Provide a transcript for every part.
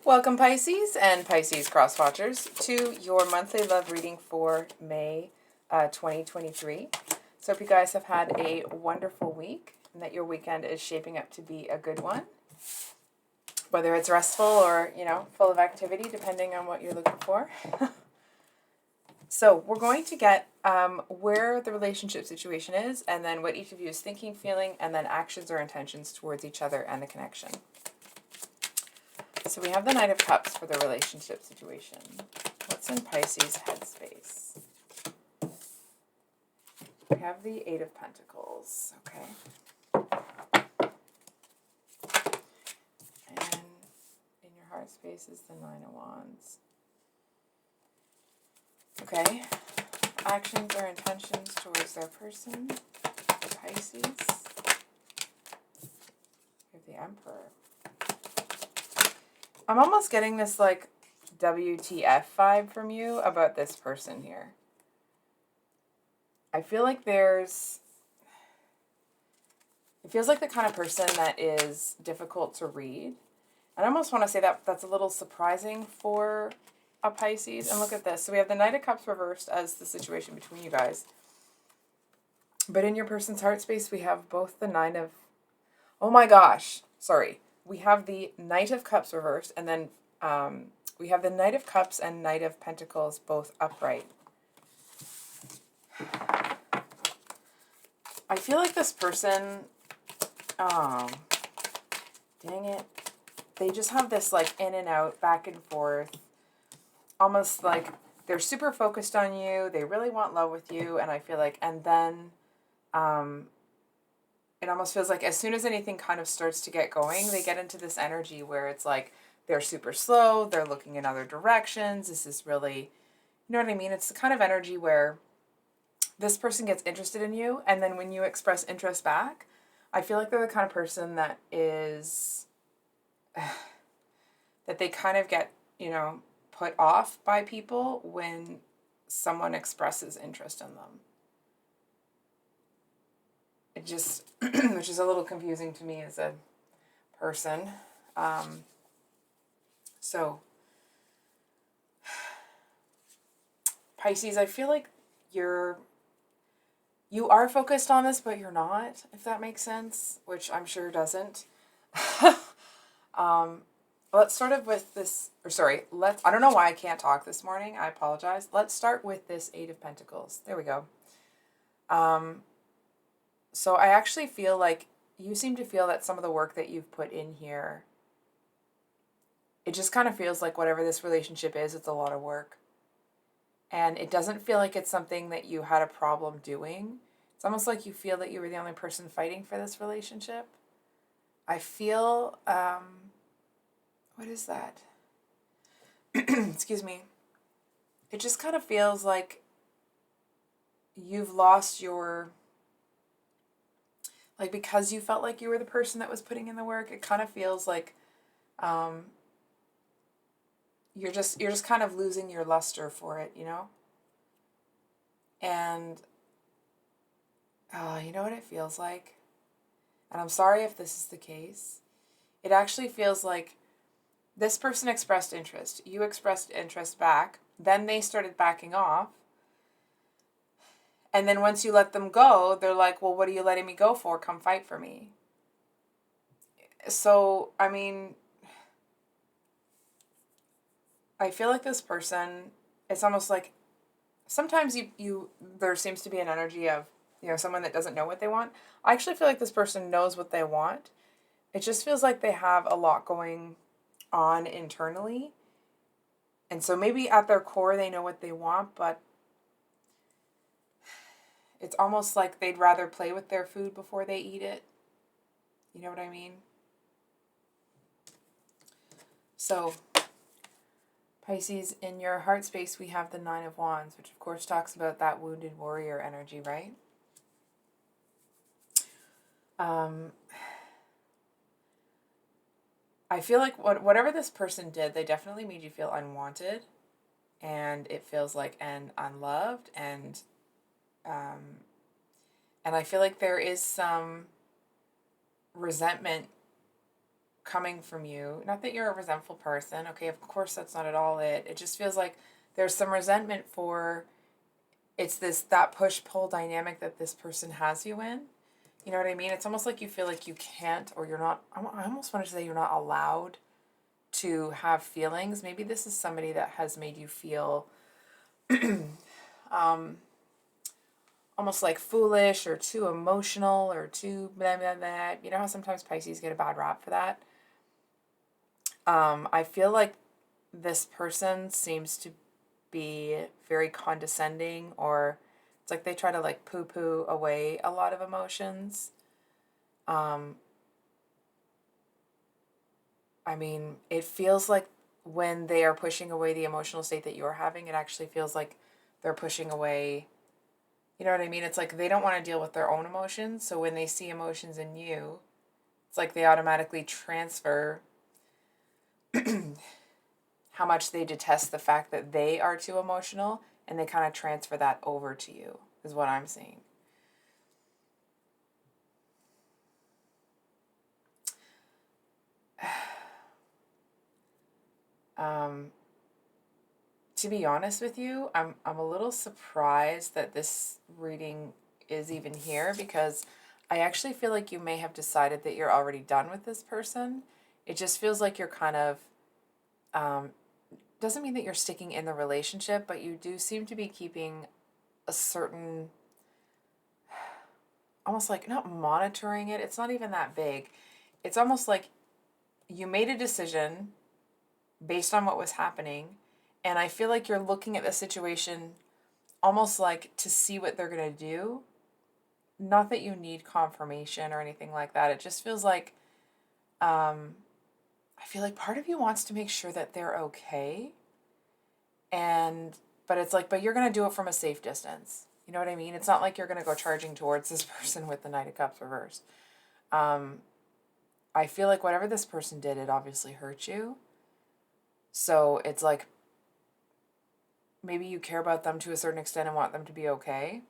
Welcome Pisces and Pisces cross-watchers to your monthly love reading for May 2023. So hope you guys have had a wonderful week and that your weekend is shaping up to be a good one. Whether it's restful or, full of activity, depending on what you're looking for. So we're going to get where the relationship situation is, and then what each of you is thinking, feeling, and then actions or intentions towards each other and the connection. So we have the Knight of Cups for the relationship situation. What's in Pisces' headspace? We have the Eight of Pentacles. Okay. And in your heart space is the Nine of Wands. Okay. Actions or intentions towards their person. Pisces. We have the Emperor. I'm almost getting this like WTF vibe from you about this person here. I feel like it feels like the kind of person that is difficult to read. And I almost want to say that that's a little surprising for a Pisces. And look at this. So we have the Knight of Cups reversed as the situation between you guys. But in your person's heart space, we have both the Nine of... Oh my gosh. Sorry. We have the Knight of Cups reversed, and then we have the Knight of Cups and Knight of Pentacles both upright. I feel like this person, dang it, they just have this like in and out, back and forth, almost like they're super focused on you, they really want love with you, and I feel like, and then it almost feels like as soon as anything kind of starts to get going, they get into this energy where it's like they're super slow, they're looking in other directions. This is really, you know what I mean? It's the kind of energy where this person gets interested in you, and then when you express interest back, I feel like they're the kind of person that is, that they kind of get, put off by people when someone expresses interest in them. It just, which is a little confusing to me as a person. So, Pisces, I feel like you are focused on this, but you're not, if that makes sense, which I'm sure doesn't. Let's sort of with this, I don't know why I can't talk this morning. I apologize. Let's start with this Eight of Pentacles. There we go. So I actually feel like you seem to feel that some of the work that you've put in here, it just kind of feels like whatever this relationship is, it's a lot of work. And it doesn't feel like it's something that you had a problem doing. It's almost like you feel that you were the only person fighting for this relationship. I feel, what is that? Excuse me. It just kind of feels like you've lost your... Like, because you felt like you were the person that was putting in the work, it kind of feels like you're just kind of losing your luster for it, And you know what it feels like? And I'm sorry if this is the case. It actually feels like this person expressed interest. You expressed interest back. Then they started backing off. And then once you let them go, they're like, well, what are you letting me go for? Come fight for me. So, I mean, I feel like this person, it's almost like sometimes there seems to be an energy of, someone that doesn't know what they want. I actually feel like this person knows what they want. It just feels like they have a lot going on internally. And so maybe at their core, they know what they want, but it's almost like they'd rather play with their food before they eat it. You know what I mean? So, Pisces, in your heart space, we have the Nine of Wands, which of course talks about that wounded warrior energy, right? I feel like whatever this person did, they definitely made you feel unwanted, and it feels like unloved, and I feel like there is some resentment coming from you. Not that you're a resentful person. Okay, of course that's not at all it. It just feels like there's some resentment for it's that push pull dynamic that this person has you in. You know what I mean? It's almost like you feel like you can't, or you're not. I almost wanted to say you're not allowed to have feelings. Maybe this is somebody that has made you feel um, almost like foolish or too emotional or too blah blah blah. You know how sometimes Pisces get a bad rap for that? I feel like this person seems to be very condescending, or it's like they try to like poo poo away a lot of emotions. Um, I mean, it feels like when they are pushing away the emotional state that you're having, it actually feels like they're pushing away. You know what I mean? It's like they don't want to deal with their own emotions. So when they see emotions in you, it's like they automatically transfer how much they detest the fact that they are too emotional, and they kind of transfer that over to you, is what I'm seeing. Um, to be honest with you, I'm a little surprised that this reading is even here, because I actually feel like you may have decided that you're already done with this person. It just feels like you're kind of doesn't mean that you're sticking in the relationship, but you do seem to be keeping a certain, almost like not monitoring it. It's not even that big. It's almost like you made a decision based on what was happening, and I feel like you're looking at the situation almost like to see what they're going to do. Not that you need confirmation or anything like that. It just feels like I feel like part of you wants to make sure that they're okay. And but it's like, but you're going to do it from a safe distance. You know what I mean? It's not like you're going to go charging towards this person with the Knight of Cups reversed. I feel like whatever this person did, it obviously hurt you. So it's like maybe you care about them to a certain extent and want them to be okay.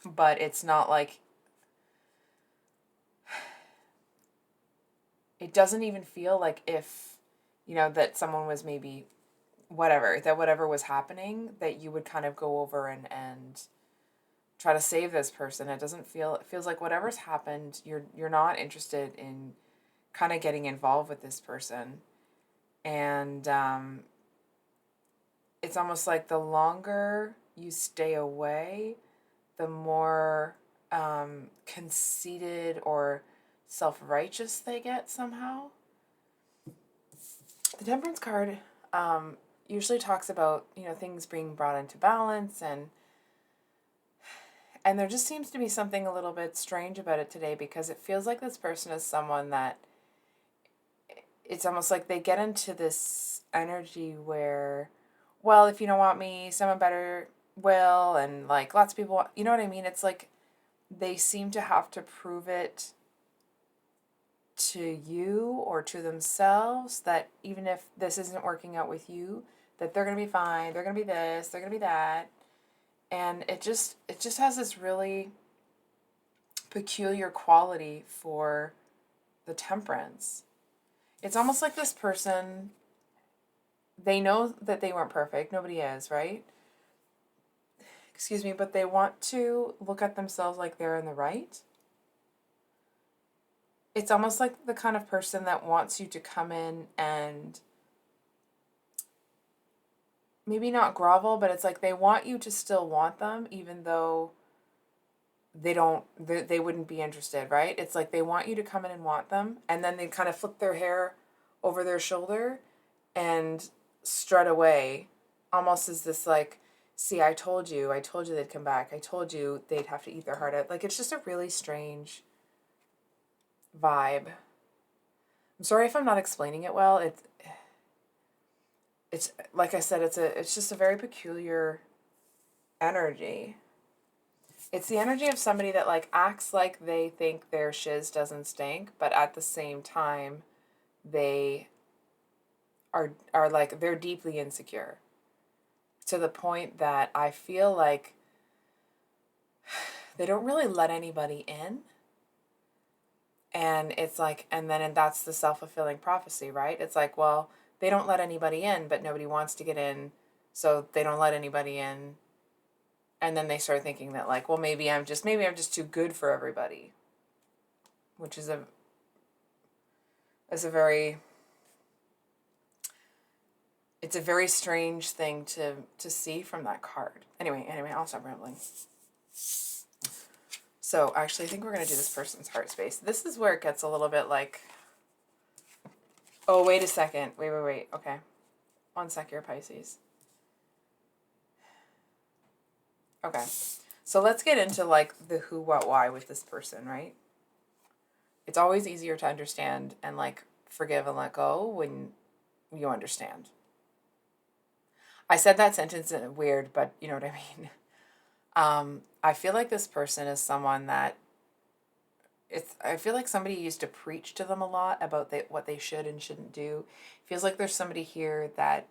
But it's not like, it doesn't even feel like if, that someone was maybe whatever was happening, that you would kind of go over and try to save this person. It doesn't feel, it feels like whatever's happened, you're not interested in kind of getting involved with this person. And it's almost like the longer you stay away, the more conceited or self-righteous they get somehow. The Temperance card usually talks about, things being brought into balance, and there just seems to be something a little bit strange about it today, because it feels like this person is someone that it's almost like they get into this energy where, well, if you don't want me, someone better will, and like lots of people, you know what I mean? It's like they seem to have to prove it to you or to themselves that even if this isn't working out with you, that they're going to be fine, they're going to be this, they're going to be that. And it just has this really peculiar quality for the Temperance. It's almost like this person, they know that they weren't perfect. Nobody is, right? Excuse me, but they want to look at themselves like they're in the right. It's almost like the kind of person that wants you to come in and maybe not grovel, but it's like they want you to still want them, even though they wouldn't be interested, right? It's like they want you to come in and want them, and then they kind of flip their hair over their shoulder and strut away, almost as this like, see, I told you they'd come back. I told you they'd have to eat their heart out. Like, it's just a really strange vibe. I'm sorry if I'm not explaining it well. It's like I said, it's just a very peculiar energy. It's the energy of somebody that like acts like they think their shiz doesn't stink, but at the same time, they are like, they're deeply insecure, to the point that I feel like they don't really let anybody in. And it's like, and that's the self-fulfilling prophecy, right? It's like, well, they don't let anybody in, but nobody wants to get in, so they don't let anybody in. And then they start thinking that, like, well, maybe I'm just too good for everybody, which is a very, it's a very strange thing to see from that card. Anyway, I'll stop rambling. So actually, I think we're going to do this person's heart space. This is where it gets a little bit like, oh, wait a second. Wait. Okay. 1 sec here, Pisces. Okay. So let's get into like the who, what, why with this person, right? It's always easier to understand and like forgive and let go when you understand. I said that sentence weird, but you know what I mean? I feel like this person is someone that I feel like somebody used to preach to them a lot about what they should and shouldn't do. It feels like there's somebody here that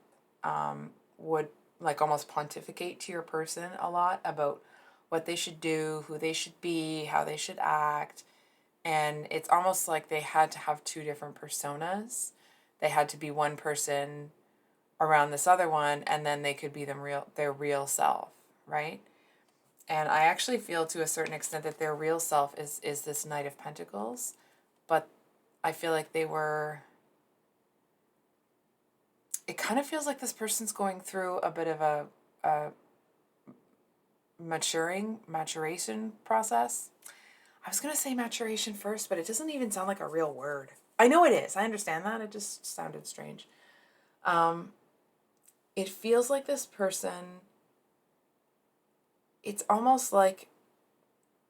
would like almost pontificate to your person a lot about what they should do, who they should be, how they should act. And it's almost like they had to have two different personas. They had to be one person around this other one, and then they could be their real self, right? And I actually feel to a certain extent that their real self is this Knight of Pentacles, but I feel like it kind of feels like this person's going through a bit of a maturation process. I was going to say maturation first, but it doesn't even sound like a real word. I know it is. I understand that. It just sounded strange. It feels like this person, it's almost like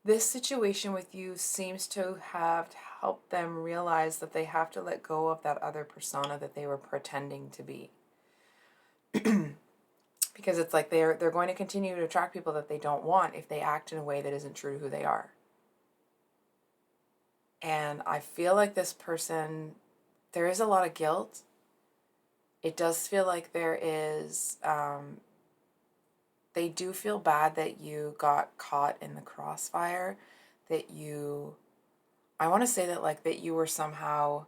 this situation with you seems to have helped them realize that they have to let go of that other persona that they were pretending to be. Because it's like they're going to continue to attract people that they don't want if they act in a way that isn't true to who they are. And I feel like this person, there is a lot of guilt. It does feel like there is, they do feel bad that you got caught in the crossfire, that I want to say that like that you were somehow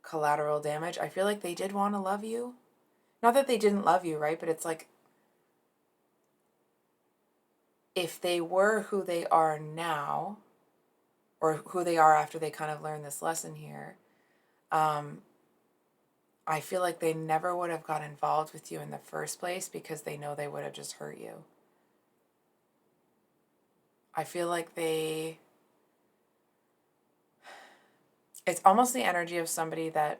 collateral damage. I feel like they did want to love you. Not that they didn't love you, right? But it's like, if they were who they are now, or who they are after they kind of learn this lesson here, I feel like they never would have got involved with you in the first place because they know they would have just hurt you. I feel like it's almost the energy of somebody that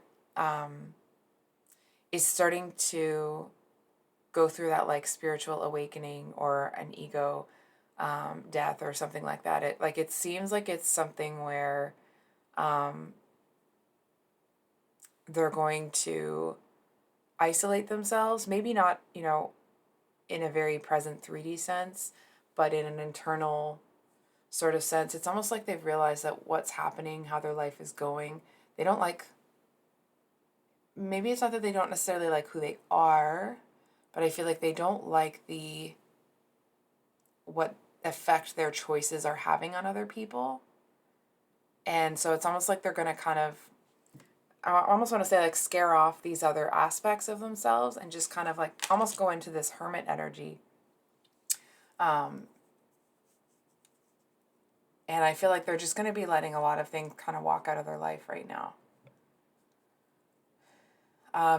is starting to go through that like spiritual awakening or an ego death or something like that. It seems like it's something where they're going to isolate themselves, maybe not, in a very present 3D sense, but in an internal sort of sense. It's almost like they've realized that what's happening, how their life is going, they don't like, maybe it's not that they don't necessarily like who they are, but I feel like they don't like what effect their choices are having on other people. And so it's almost like they're going to kind of, I almost want to say like scare off these other aspects of themselves and just kind of like almost go into this hermit energy. And I feel like they're just going to be letting a lot of things kind of walk out of their life right now.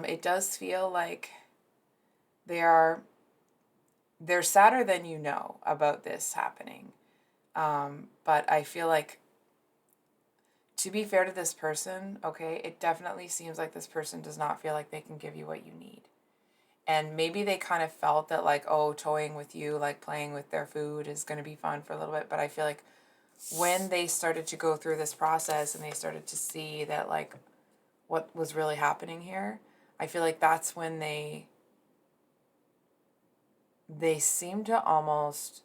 It does feel like they're sadder than you know about this happening. But I feel like, to be fair to this person, okay, it definitely seems like this person does not feel like they can give you what you need. And maybe they kind of felt that like, oh, toying with you, like playing with their food is going to be fun for a little bit. But I feel like when they started to go through this process and they started to see that like what was really happening here, I feel like that's when they seem to almost,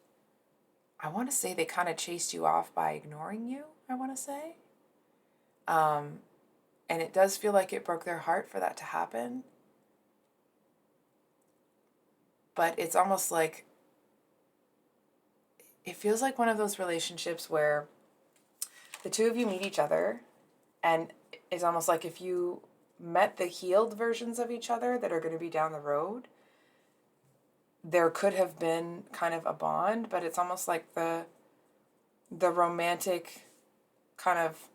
I want to say they kind of chased you off by ignoring you, I want to say. And it does feel like it broke their heart for that to happen. But it's almost like, it feels like one of those relationships where the two of you meet each other And it's almost like if you met the healed versions of each other that are going to be down the road, there could have been kind of a bond, but it's almost like the romantic kind of,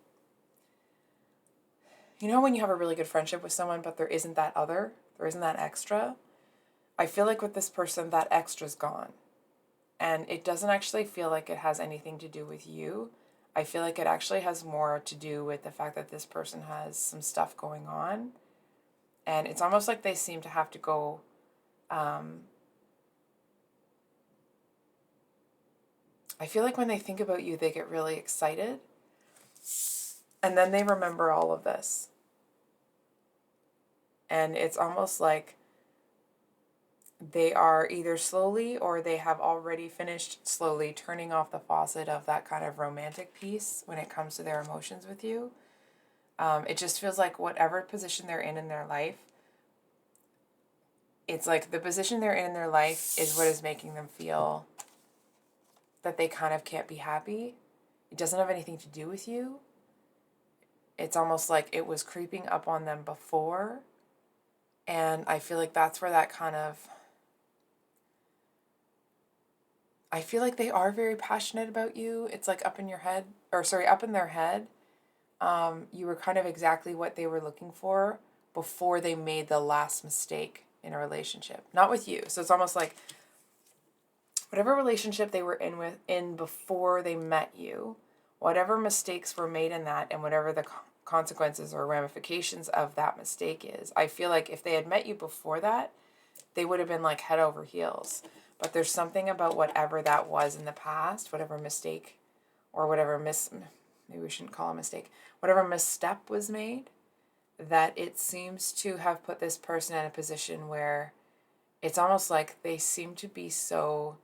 you know, when you have a really good friendship with someone, but there isn't that other, there isn't that extra. I feel like with this person, that extra's gone. And it doesn't actually feel like it has anything to do with you. I feel like it actually has more to do with the fact that this person has some stuff going on. And it's almost like they seem to have to go, I feel like when they think about you, they get really excited. And then they remember all of this. And it's almost like they are either slowly or they have already finished slowly turning off the faucet of that kind of romantic piece when it comes to their emotions with you. It just feels like whatever position they're in their life, it's like the position they're in their life is what is making them feel that they kind of can't be happy. It doesn't have anything to do with you. It's almost like it was creeping up on them before. And I feel like that's where that kind of, I feel like they are very passionate about you. It's like up in your head, up in their head. You were kind of exactly what they were looking for before they made the last mistake in a relationship. Not with you. So it's almost like whatever relationship they were in before they met you, whatever mistakes were made in that and whatever the consequences or ramifications of that mistake is, I feel like if they had met you before that, they would have been like head over heels. But there's something about whatever that was in the past, whatever mistake or whatever maybe we shouldn't call it a mistake, whatever misstep was made, that it seems to have put this person in a position where it's almost like they seem to be so,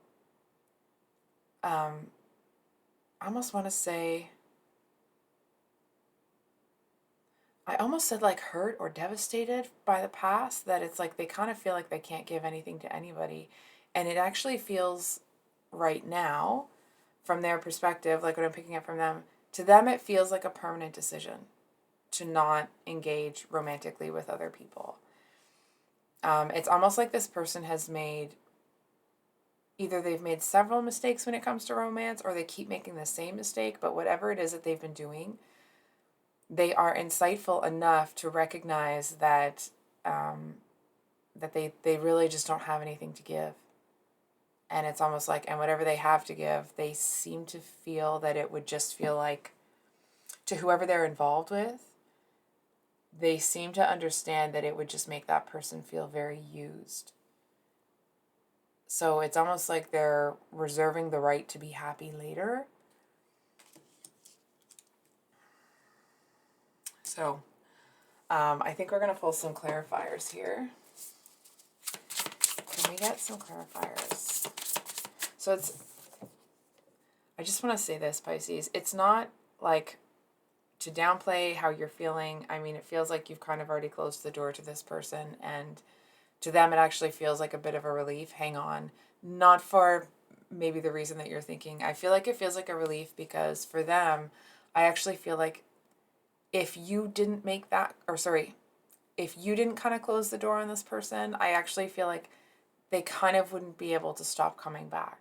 I almost want to say, I almost said like hurt or devastated by the past, that it's like they kind of feel like they can't give anything to anybody. And it actually feels right now, from their perspective, like what I'm picking up from them, to them it feels like a permanent decision to not engage romantically with other people. It's almost like this person has made, either they've made several mistakes when it comes to romance, or they keep making the same mistake, but whatever it is that they've been doing, they are insightful enough to recognize that that they really just don't have anything to give. And it's almost like, and whatever they have to give, they seem to feel that it would just feel like, to whoever they're involved with, they seem to understand that it would just make that person feel very used. So it's almost like they're reserving the right to be happy later. So I think we're going to pull some clarifiers here. Can we get some clarifiers? So I just want to say this, Pisces. It's not like to downplay how you're feeling. I mean, it feels like you've kind of already closed the door to this person, and to them it actually feels like a bit of a relief. Hang on. Not for maybe the reason that you're thinking. I feel like it feels like a relief because for them, I actually feel like if you didn't if you didn't kind of close the door on this person, I actually feel like they kind of wouldn't be able to stop coming back.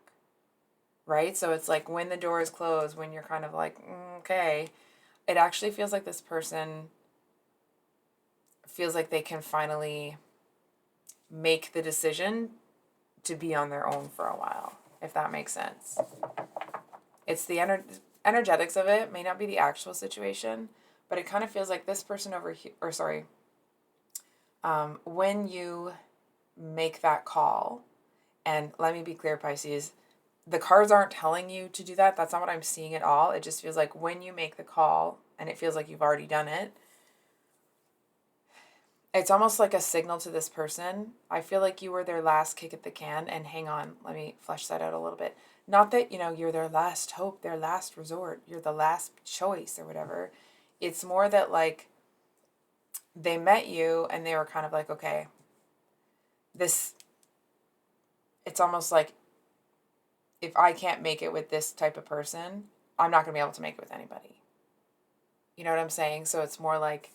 Right? So it's like when the door is closed, when you're kind of like, okay, it actually feels like this person feels like they can finally make the decision to be on their own for a while, if that makes sense. It's the energetics of it, may not be the actual situation, but it kind of feels like this person over here, when you make that call, and let me be clear, Pisces, the cards aren't telling you to do that. That's not what I'm seeing at all. It just feels like when you make the call, and it feels like you've already done it, it's almost like a signal to this person. I feel like you were their last kick at the can, and hang on, let me flesh that out a little bit. Not that, you're their last hope, their last resort, you're the last choice or whatever. It's more that like they met you and they were kind of like, okay, it's almost like if I can't make it with this type of person, I'm not going to be able to make it with anybody. You know what I'm saying? So it's more like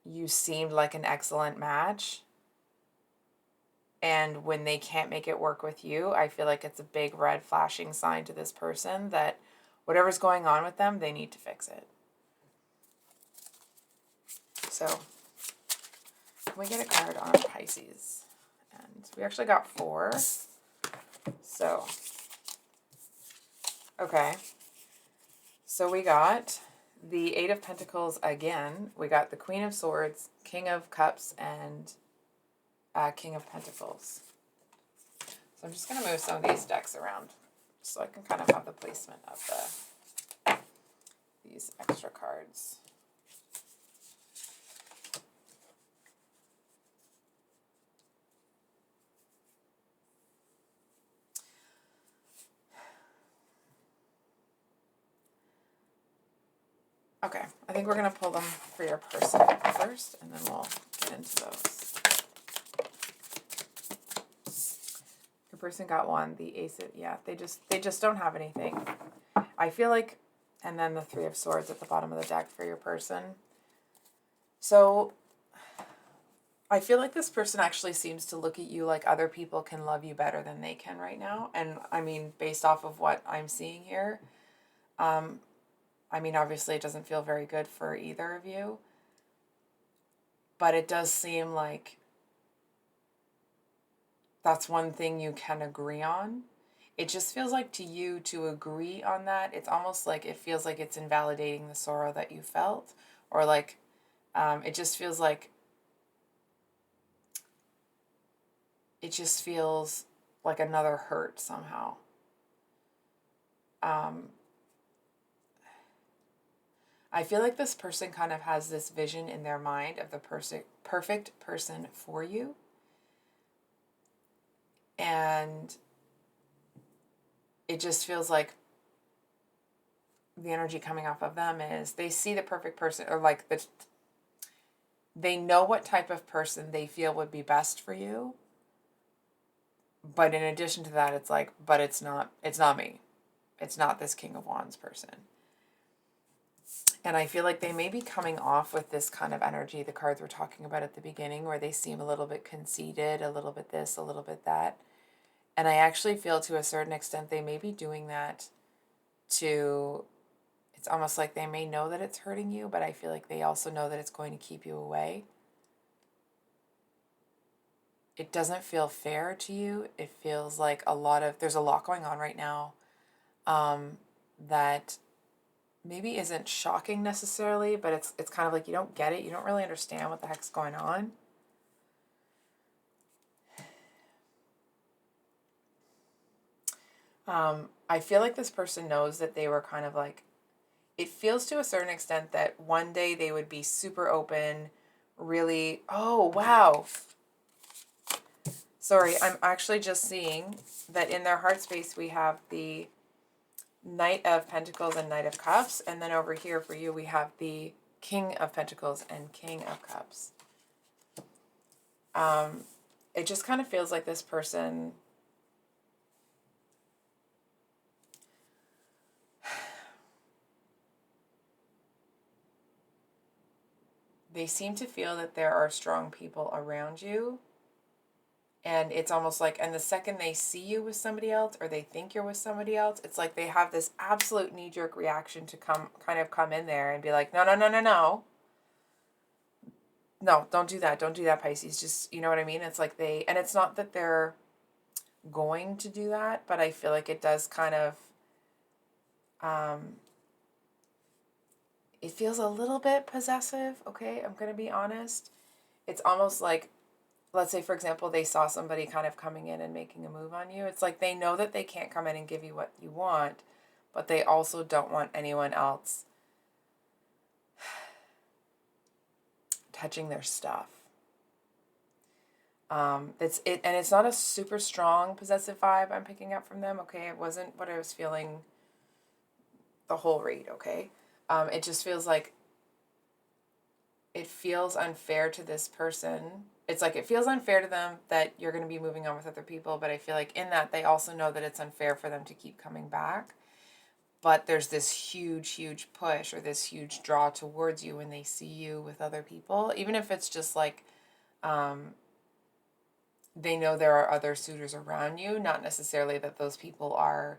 you seemed like an excellent match. And when they can't make it work with you, I feel like it's a big red flashing sign to this person that whatever's going on with them, they need to fix it. So, can we get a card on Pisces? And we actually got 4. So, okay. So we got the 8 of Pentacles again. We got the Queen of Swords, King of Cups, and King of Pentacles. So I'm just going to move some of these decks around so I can kind of have the placement of these extra cards. Okay, I think we're going to pull them for your person first, and then we'll get into those. Your person got 1, the Ace of, yeah, they just don't have anything. I feel like, and then the 3 of Swords at the bottom of the deck for your person. So, I feel like this person actually seems to look at you like other people can love you better than they can right now. And I mean, based off of what I'm seeing here, I mean, obviously it doesn't feel very good for either of you, but it does seem like that's one thing you can agree on. It just feels like to you to agree on that, it's almost like it feels like it's invalidating the sorrow that you felt, or like it just feels like another hurt somehow. I feel like this person kind of has this vision in their mind of the perfect person for you. And it just feels like the energy coming off of them is they see the perfect person, or like they know what type of person they feel would be best for you. But in addition to that, it's like, but it's not me. It's not this King of Wands person. And I feel like they may be coming off with this kind of energy, the cards we're talking about at the beginning, where they seem a little bit conceited, a little bit this, a little bit that. And I actually feel to a certain extent they may be doing that to, it's almost like they may know that it's hurting you, but I feel like they also know that it's going to keep you away. It doesn't feel fair to you. It feels like there's a lot going on right now that maybe isn't shocking necessarily, but it's kind of like you don't get it. You don't really understand what the heck's going on. I feel like this person knows that they were kind of like, it feels to a certain extent that one day they would be super open, really, oh, wow. Sorry, I'm actually just seeing that in their heart space we have the Knight of Pentacles and Knight of Cups, and then over here for you we have the King of Pentacles and King of Cups. It just kind of feels like this person they seem to feel that there are strong people around you. And it's almost like, and the second they see you with somebody else, or they think you're with somebody else, it's like they have this absolute knee-jerk reaction to come in there and be like, no, no, no, no, no. No, don't do that. Don't do that, Pisces. Just, you know what I mean? It's like and it's not that they're going to do that, but I feel like it does kind of, it feels a little bit possessive, okay? I'm going to be honest. It's almost like, let's say, for example, they saw somebody kind of coming in and making a move on you. It's like they know that they can't come in and give you what you want, but they also don't want anyone else touching their stuff. It's not a super strong possessive vibe I'm picking up from them, okay? It wasn't what I was feeling the whole read, okay? It just feels like it feels unfair to this person. It's like it feels unfair to them that you're going to be moving on with other people, but I feel like in that they also know that it's unfair for them to keep coming back. but there's this huge, huge push or this huge draw towards you when they see you with other people, even if it's just like, they know there are other suitors around you, not necessarily that those people are,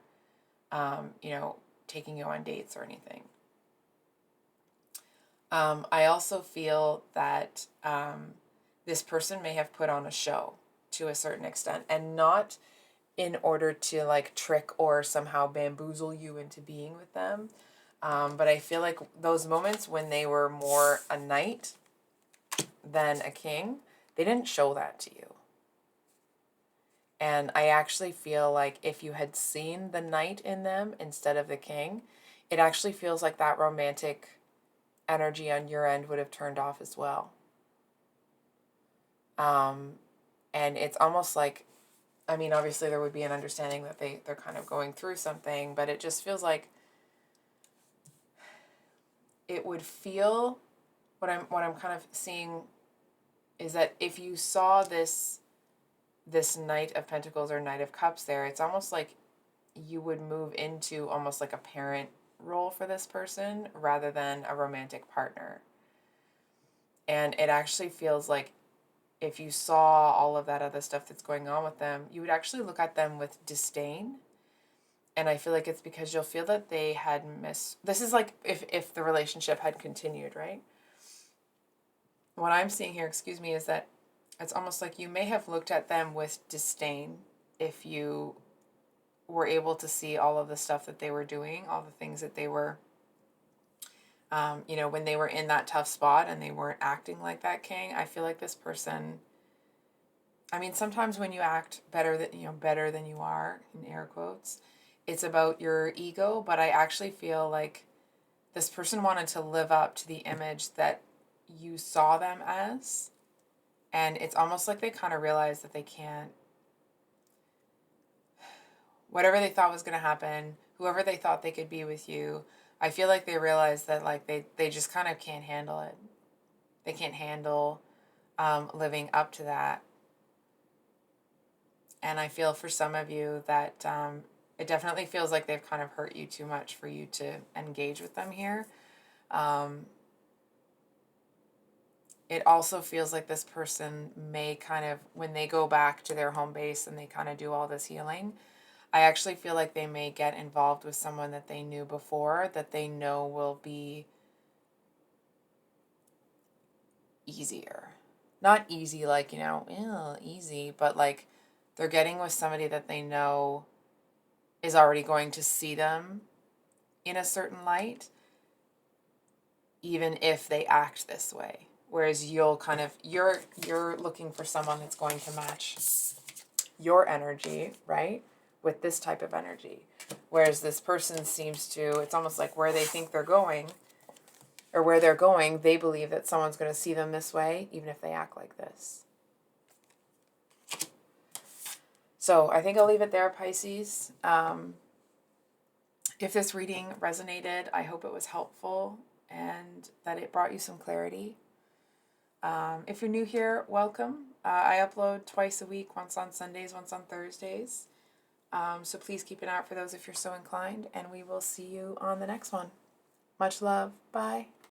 taking you on dates or anything. I also feel that this person may have put on a show to a certain extent, and not in order to like trick or somehow bamboozle you into being with them. But I feel like those moments when they were more a knight than a king, they didn't show that to you. And I actually feel like if you had seen the knight in them instead of the king, it actually feels like that romantic energy on your end would have turned off as well. And it's almost like, I mean, obviously there would be an understanding that they're kind of going through something, but it just feels like it would feel, what I'm kind of seeing is that if you saw this Knight of Pentacles or Knight of Cups there, it's almost like you would move into almost like a parent role for this person rather than a romantic partner. And it actually feels like if you saw all of that other stuff that's going on with them, you would actually look at them with disdain. And I feel like it's because you'll feel that they had this is like if the relationship had continued, right? What I'm seeing here, excuse me, is that it's almost like you may have looked at them with disdain if you were able to see all of the stuff that they were doing, all the things that they were, when they were in that tough spot and they weren't acting like that king. I feel like this person, I mean, sometimes when you act better than you are, in air quotes, it's about your ego, but I actually feel like this person wanted to live up to the image that you saw them as. And it's almost like they kind of realized that they can't, whatever they thought was going to happen, whoever they thought they could be with you, I feel like they realized that like they just kind of can't handle it. They can't handle living up to that. And I feel for some of you that it definitely feels like they've kind of hurt you too much for you to engage with them here. It also feels like this person may kind of, when they go back to their home base and they kind of do all this healing, I actually feel like they may get involved with someone that they knew before that they know will be easier. Not easy like, easy, but like they're getting with somebody that they know is already going to see them in a certain light, even if they act this way. Whereas you're looking for someone that's going to match your energy, right? With this type of energy. Whereas this person seems to, it's almost like where they think they're going, or where they're going, they believe that someone's going to see them this way, even if they act like this. So I think I'll leave it there, Pisces. If this reading resonated, I hope it was helpful and that it brought you some clarity. If you're new here, welcome. I upload twice a week, once on Sundays, once on Thursdays. So please keep an eye out for those if you're so inclined, and we will see you on the next one. Much love. Bye.